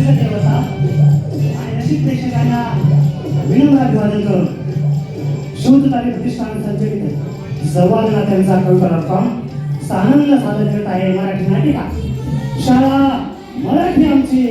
देवता आणि रसिक प्रेक्षकांना विनम्र अभिवादन करून शोधतारी प्रतिष्ठान संचलित संवाद नात्यांचा कल्पना सानंद सादर करत आहे मराठी नाटिका शाळा मराठी आमची.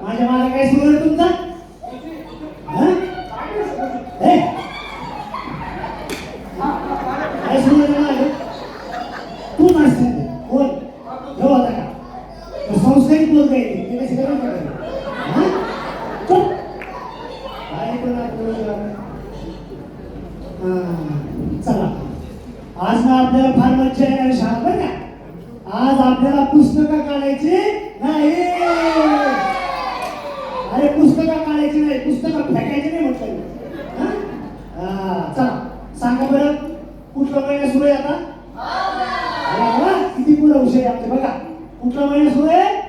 माझ्या मला काय सुरू आहे तुमचा? काय सुरू आहे? तू नसते बोल घेऊ आता का संस्कृत बोल काही ते कशी करून काय चला आज ना आपल्याला फार मज्जा येणार शाळा बरं का. आज आपल्याला पुस्तकं काढायची नाही. अरे पुस्तकं काढायची नाही, पुस्तकं फेकायची नाही म्हटलं. चला सांगा बरं कुठला महिना सुरू आहे आता? किती पुढे विषय आमचे बघा. कुठला महिना सुरू आहे?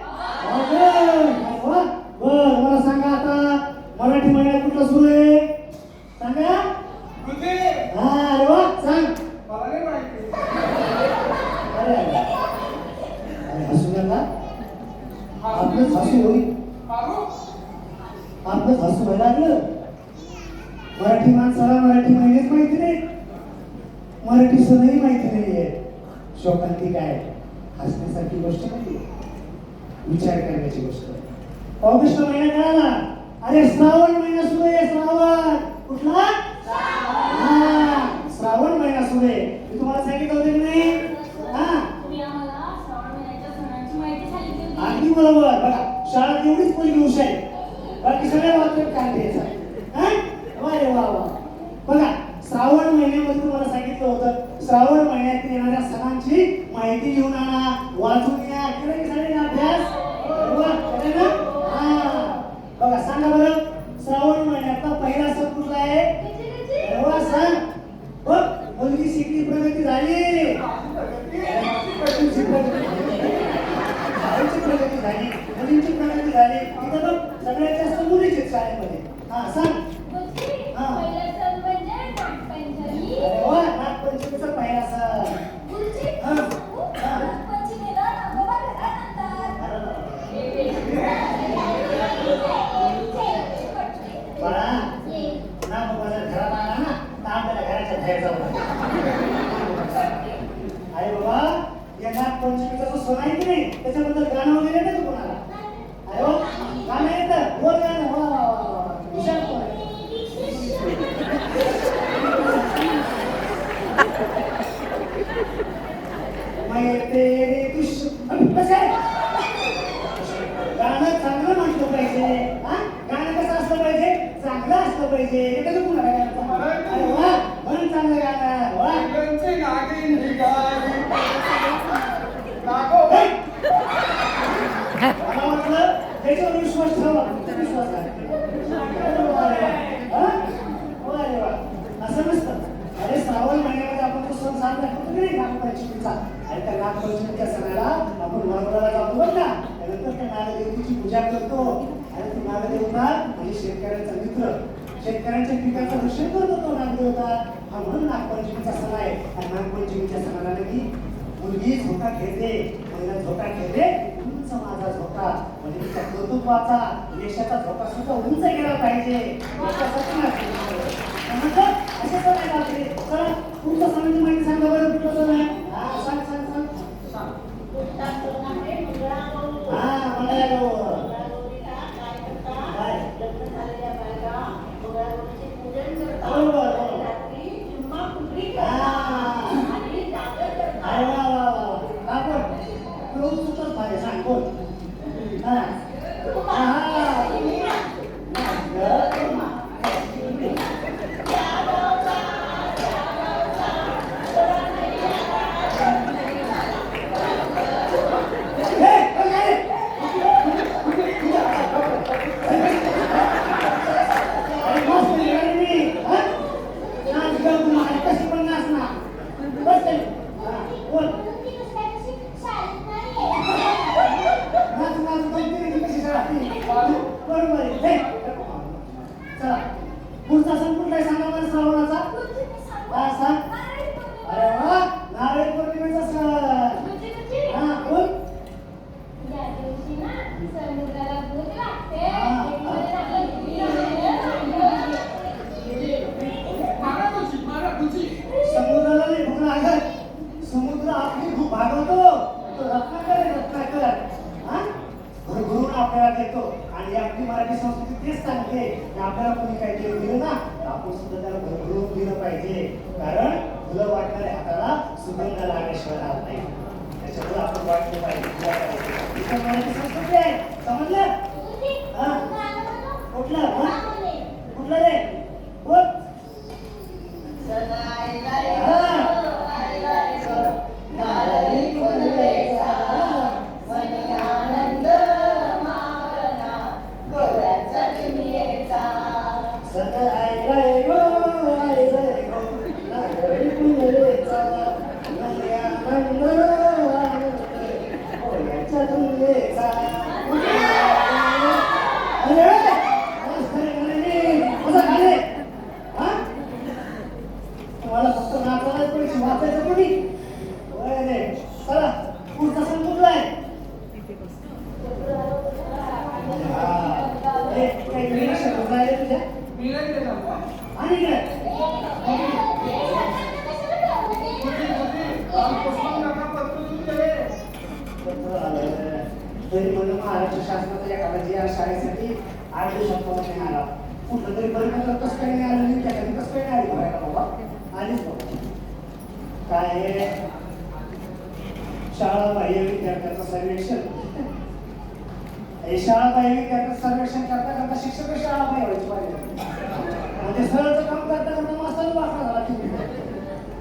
बर मला सांगा आता मराठी महिना कुठला सुरू आहे सांगा. अरे वा सांग. अरे हसू नका. आपलंच हसू होईल. आपलंच हसू व्हायला लागलं. मराठी माणसाला मराठी महिनेच माहिती नाही, मराठी सणही माहिती नाहीये. शोकांती काय हसण्यासारखी गोष्ट नाही, विचार करण्याची गोष्ट. ऑगस्ट महिना कळाला. अरे श्रावण महिना सुरू आहे. श्रावण कुठला? श्रावण महिना सुरू आहे. मी तुम्हाला सांगितलं होतं की नाही? अगदी बरोबर. बघा शाळेत एवढीच मुलगी हुशार आहे, बाकी सगळ्या वाचत काय द्यायचा. वा वा वा. बघा श्रावण महिन्यामध्ये तुम्हाला सांगितलं होतं श्रावण महिन्यात येणाऱ्या सणांची माहिती घेऊन आणा, वाचून या. केलं की सगळ्यांनी अभ्यास? बघा सांगा बरं श्रावण महिन्यातला पहिला सण कुठला आहे? सांग बघ. मुलगी शिकली, प्रगती झाली, प्रगती झाली, मुलींची प्रगती झाली. इथं बघ सगळ्यात जास्त मुलीच शाळेमध्ये. सांग. नागपंचमीचा पहिला सण. बाळा ना बाबा घरात आला ना तर आपल्याला घराच्या बाहेर जाऊ. अरे बाबा या नागपंचमीचा जो सण आहे की नाही त्याच्याबद्दल गाणं वगैरे नाही तू कोणाला? अरे वा गाणं येतं, बोल गाणं. हुशार कोण आहे? गाणं चांगलं म्हटलं पाहिजे. गाणं कसं असलं पाहिजे? चांगलं असलं पाहिजे. हे कसं कुणाला गाणं? अरे वा म्हणून चांगलं गाणं. वा मला वाटलं त्याच्यावर विश्वास ठेवा. विश्वास अरे वा असं नसतं. अरे श्रावण महिन्यामध्ये आपण तो सण साजरा करतो की नाही नागपंचमीचा. आणि त्या नागपंचमीच्या सणाला आपण वरवराला जातो बघ ना. त्यानंतर त्या नागदेवतेची पूजा करतो. आणि ती नागदेवता म्हणजे शेतकऱ्यांचा मित्र, शेतकऱ्यांच्या पिकाचं रक्षण करतो तो नागदेवता. हा म्हणून नागपंचमीचा सण आहे. आणि नागपंचमीच्या सणाला की मुलगी झोका खेळते, महिला झोका खेळते. उंच माझा झोका म्हणजे तिच्या कर्तृत्वाचा, देशाचा झोका सुद्धा उंच गेला पाहिजे. असे सण आहे आपले. चला तुमच्या सणाची माहिती सांगा बरं. कुठलं सण आहे? सांग सांग सांग. पुढचा सण कुठला आहे सांगा मला श्रावणाचा? हा सांग. अरे वा, नारळी पौर्णिमेचा सण. हा बोल. समुद्राला नाही भूक लागत. समुद्र आपली भूक भागवतो. तो रत्नाकर आहे, रत्नाकर. हा भरभरून आपल्याला देतो. आणि आपली मराठी संस्कृती तेच सांगते की आपल्याला कोणी काही केलं दिलं ना आपण सुद्धा त्याला भरभरून दिलं पाहिजे. कारण तुला वाटणाऱ्या हाताला सुगंध लागल्याशिवाय राहत नाही. त्याच्यामुळे आपण वाटलं पाहिजे. मराठी संस्कृती आहे, समजलं? हा कुठलं? कुठलं रे बोल. मला फक्त नाचायला पैसे वाचायचं कोणी? चला पुढचा सण कुठला आहे? तुझ्या आणि तरी म्हणून महाराष्ट्र शासनाच्या एखाद्या शाळेसाठी 8 दिवसात आला कुठलं तरी परिपत्रक कसं काही नाही आलं नाही त्याच्यात कसं काही नाही आली बाबा आलीच बाबा काय शाळा बाह्य विद्यार्थ्यांचं सर्वेक्षण हे शाळा बाह्य विद्यार्थ्यांचं सर्वेक्षण करता करता शिक्षक शाळा बाह्य व्हायची पाहिजे म्हणजे सरळचं काम करता करता मास्तर वाकला झाला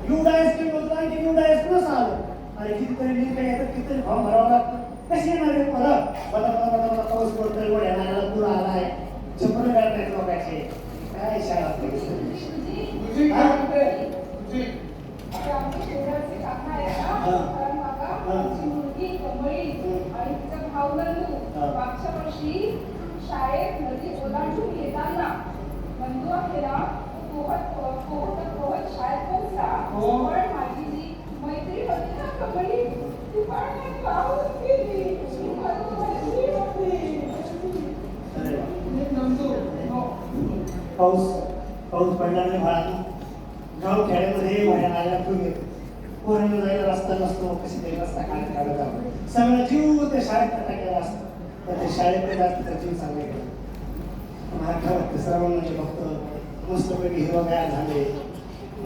युडायस की बोलतो आणि युडायस कसं आलं आणि कितीतरी लिंक येतात कितीतरी फॉर्म भरावं लागतं कशी येणार आहे परत बदा पाऊस पडतोय गोड्या नाल्याला पूर आलाय चपल करतायत लोकांचे काय शाळा मागच्या वर्षी शाळेत नदी ओलांडून येताना बंधू अखेरा पोहत शाळेत पोहोचला पण माझी जी मैत्री होती ना कबड्डी ती पण पाहून गेली. पाऊस पडला नाही भाळात गाव खेड्यामध्ये माझ्या नाल्या फिरून येतो पोरांना जायला रस्ता नसतो कशी तरी रस्ता काढत जातो सगळं जीव ते शाळेत टाकायला असतं तर ते शाळेत जास्त तर जीव चांगले गेला महाराष्ट्रात सर्वांना फक्त मस्तपैकी हिरवगार झाले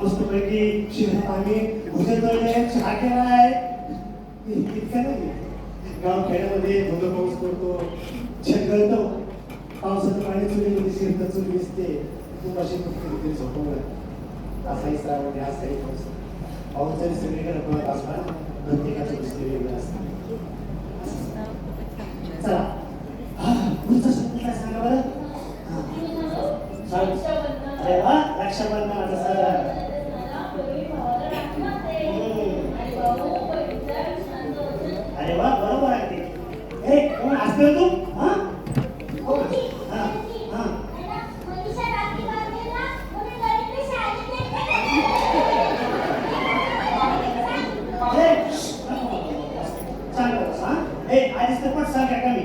मस्तपैकी शिरत आम्ही भुजे तळले चहा केला आहे इतकं नाही गाव खेड्यामध्ये धोका पाऊस पडतो छत गळतो पावसाचं पाणी चुलीमध्ये शिरतं चूल दिसते खूप अशी कुठे झोपवलं असाही श्रावण असाही पाऊस पाऊस जरी सगळीकडे पडत असला प्रत्येकाचं दुसरे वेगळं असतं चला पुढचा शब्द काय सांगा बरं अरे वा रक्षाबंधनाचा सण अरे वा बरोबर आहे ते हे कोण असतो तू हा आधीच तर पण सांगा कमी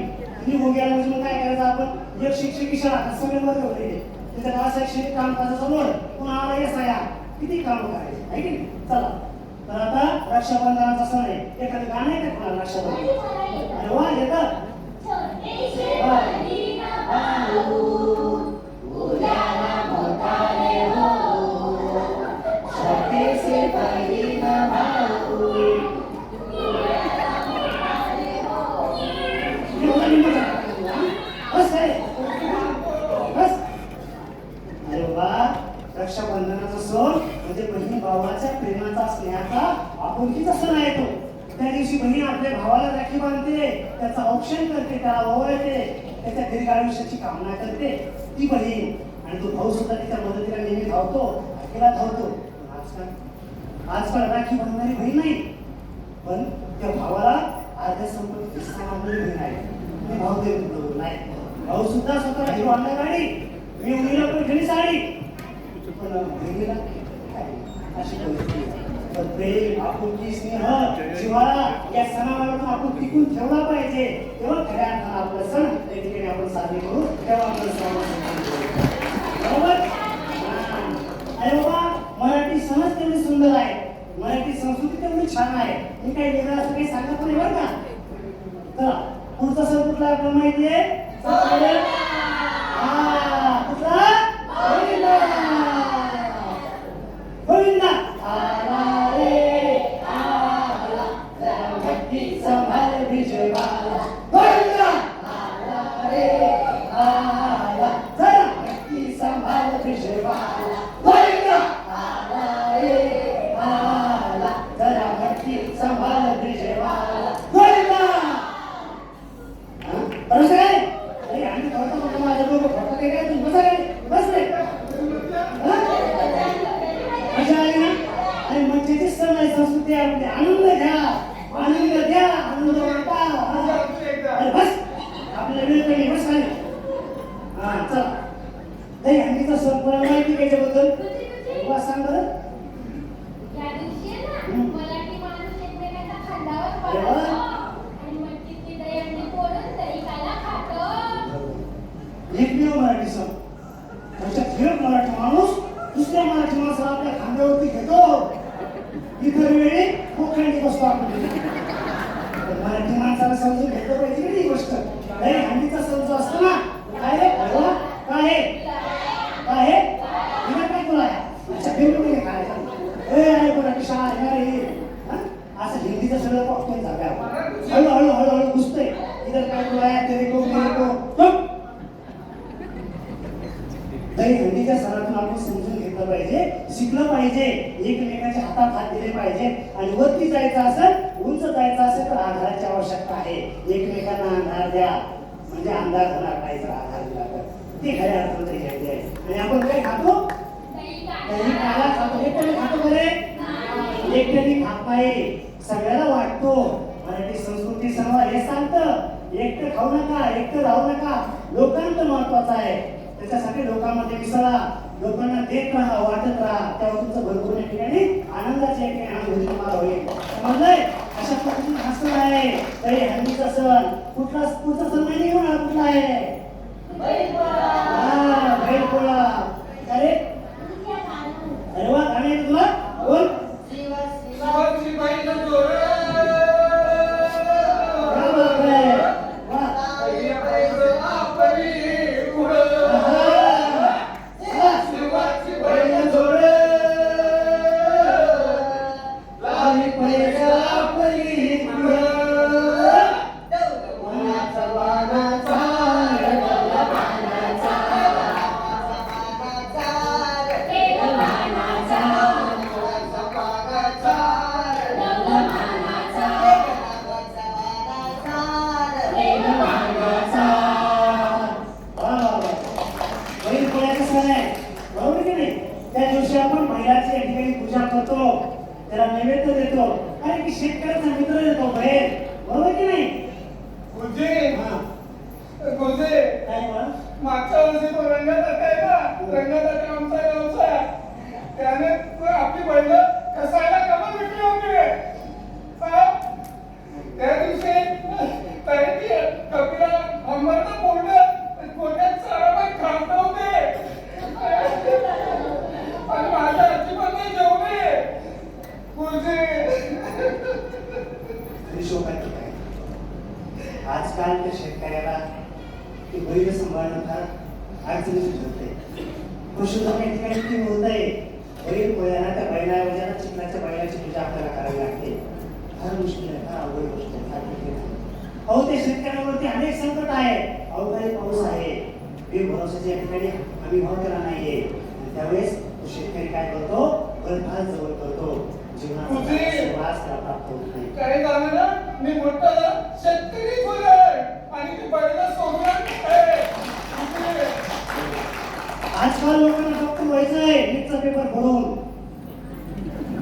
निघून गेला म्हणजे मग काय करायचं आपण एक शिक्षकी शाळा सगळ्यांमध्ये होते त्याच्यात असं शैक्षणिक कामकाजाचा लोड पुन्हा आला येस या किती काम करायचे आहे की नाही चला तर आता रक्षाबंधनाचा सण आहे एखादं गाणं आहे का तुम्हाला रक्षाबंधन अरे वा येतं रक्षाबंधनाचा सण म्हणजे बहीण भावाच्या प्रेमाचा स्नेहाचा आपुलकीचा सण आहे तो त्या दिवशी बहीण आपल्या भावाला राखी बांधते त्याचं औक्षण करते त्याला ओवाळते त्याच्या दीर्घ आयुष्याची कामना करते ती बहीण आणि तो भाऊ सुद्धा तिच्या मदतीला नेहमी धावतो तिला धावतो आजकाल राखी बांधणारी बहीण नाही पण त्या भावाला अर्ध्या संपत्ती सांगणारी बहीण आहे भाऊ देव नाही भाऊ सुद्धा स्वतःला हिरो आणला गाडी मी मुलीला पैठणी साडी बहिणीला काय अशी परिस्थिती आहे. पण प्रेम, आपुलकी, स्नेह, जिव्हाळा या सणाला आपण टिकून ठेवला पाहिजे. तेव्हा खऱ्या अर्थानं आपला सण त्या ठिकाणी आपण साजरे करू. तेव्हा आपलं सण बरोबर. अरे बाबा, मराठी समाज तेवढी सुंदर आहे, मराठी संस्कृती तेवढी छान आहे. मी काही वेगळं असं काही सांगत नाही बरं का. चला पुढचा सण कुठला आहे आपल्याला माहिती आहे? कुठला? गोविंदा आला रे आला, भक्ती संभाळ विजयवाला. गोविंदा आला रे आला, जरा भक्ती संभाळ विजयवाला. गोविंदा आला रे आला, जरा भक्ती संभाळ विजयवाला. गोविंदा बरोबर काय? अरे आम्ही थोडं मोठं माझ्या बरोबर फोटो काय तुम्ही बसा काय बसले मजा आली ना. आणि मज्जेची सण आहे, संस्कृती आहे आपली. आनंद घ्या, आनंद द्या, आनंद वाटा. अरे बस आपल्याला वेळ कमी बस खाली. हा चला नाही हंडीचा सण कोणाला माहिती त्याच्याबद्दल सांग बरं. या दिवशी आहे ना मराठी माणूस एकमेकांच्या खांद्यावर पडतो आणि मटकीची दही अंडी फोडून दही खायला खातो. एकमेव मराठी सण त्याच्यात एक मराठी माणूस दुसऱ्या मराठी माणसाला आपल्या खांद्यावरती घेतो. इतर वेळी कोकणी बसतो आपण. मराठी माणसाला समजून घेतलं पाहिजे की ही गोष्ट. नाही हंडीचा सण जो असतो ना काय रे भरवा काय आहे काय तुला अच्छा बिलकुल नाही खायचं. अरे मराठी शाळा आहे रे असं हिंदीचं सगळं कॉकटेल झालं. हळूहळू हळूहळू घुसतंय. इधर काय तुला तेरे को दही हंडीच्या सणातून आपण समजून घेतलं पाहिजे, शिकलं पाहिजे, एकमेकांच्या हातात हात दिले पाहिजे. आणि वरती जायचं असेल, उंच जायचं असेल तर आधाराची आवश्यकता आहे. एकमेकांना आधार द्या म्हणजे अंधार होणार नाही. जर आधार दिला तर ते खऱ्या अर्थानं तरी घ्यायचे आहे. आणि आपण काय खातो? दही काला खातो. एकट्याने खातो बरे, एकट्याने खात नाही, सगळ्याला वाटतो. मराठी संस्कृती सणवार हे सांगतं एकटं खाऊ नका, एकटं राहू नका. लोकांचं महत्वाचं आहे. त्याच्यासाठी लोकांमध्ये मिसळा, लोकांना देत राहा, वाटत राहा. तेव्हा तुमचं भरपूर या ठिकाणी आनंदाच्या अनुभूती तुम्हाला होईल. समजलंय? अशा पद्धतीने हा सण आहे तरी हंडीचा सण. पुढचा सण माहिती घेऊन हा कुठला आहे? बैलपोळा. अरे अरे वा गाणे तुला बोल. त्याला नैवेद्य देतो. अरे की शेतकऱ्याचा मित्र देतो बाहेर. बरोबर की नाही? काय मागच्या वर्षी तो रंगाचा आहे ना, रंगाचा आमचा व्यवसाय. त्याने आपली बैल कसायला कमल विकली होती. त्या दिवशी कपिला अंबरला पोटात साराबाई खात नव्हते आणि माझ्या अजिबात नाही जेवणे. आजकाल त्या शेतकऱ्याला ते बैल सांभाळणं फार अडचणीचं ठरते. कृषीधन या ठिकाणी किती होत आहे. बैल पोळ्याला त्या बैलाच्या चिखलाच्या बैलाची पूजा आपल्याला करावी लागते. फार मुश्किल आहे, फार अवघड गोष्ट आहे, फार कठीण आहे. अहो त्या शेतकऱ्यावरती अनेक संकट आहे. अवकाळी पाऊस आहे, बेभरोसाच्या या ठिकाणी आम्ही भाव त्याला नाहीये. त्यावेळेस शेतकरी काय करतो? गळफास जवळ करतो. जीवनाचा प्राप्त होत नाही. काही झालं मी मोठा शेतकरी होणार आणि ती बैल सोडून आजकाल लोकांना फक्त व्हायचंय नीटचा पेपर भरून.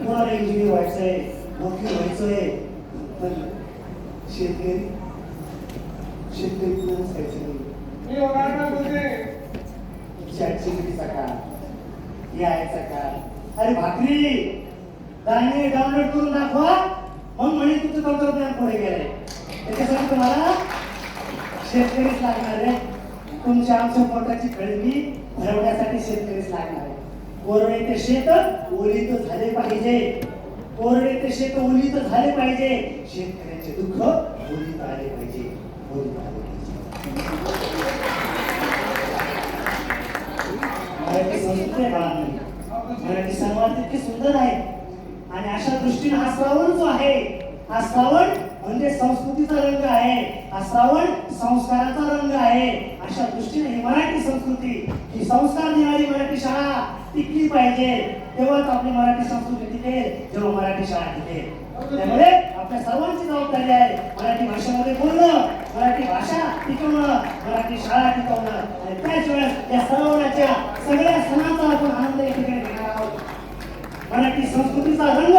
कोणाला इंजिनियर व्हायचंय, वकील व्हायचंय. पण शेतकरी कुणालाच व्हायचं नाही. मी होणार ना तुझे चॅटजीपीटीचा काळ, यायचा काळ. अरे भाकरी गाणे डाउनलोड करून दाखवा, मग म्हणे तुझं तंत्रज्ञान पुढे गेलंय. त्याच्यासाठी तुम्हाला शेतकरीच लागणार आहे. तुमच्या आमच्या पोटाची खळगी भरवण्यासाठी शेतकरीच लागणार आहे. कोरडे ते शेत ओलीत झाले पाहिजे. कोरडे ते शेत ओलीत झाले पाहिजे. शेतकऱ्यांचे दुःख ओलीत आले पाहिजे. ओलीत आले पाहिजे. मराठी संस्कृती आहे बाळांनो. मराठी संवाद इतके सुंदर आहे. आणि अशा दृष्टीने हा श्रावण जो आहे, हा श्रावण म्हणजे संस्कृतीचा रंग आहे. हा श्रावण संस्काराचा रंग आहे. अशा दृष्टीने ही मराठी संस्कृती, ही संस्कार देणारी मराठी शाळा टिकली पाहिजे. तेव्हाच आपली मराठी संस्कृती टिकेल, जेव्हा मराठी शाळा टिकेल. त्यामुळे आपल्या सर्वांची जबाबदारी आहे मराठी भाषेमध्ये बोलणं, मराठी भाषा टिकवणं, मराठी शाळा टिकवणं. आणि त्याच वेळेस या श्रावणाच्या सगळ्या सणांचा आपण आनंद या ठिकाणी घेणार आहोत. मराठी संस्कृतीचा रंग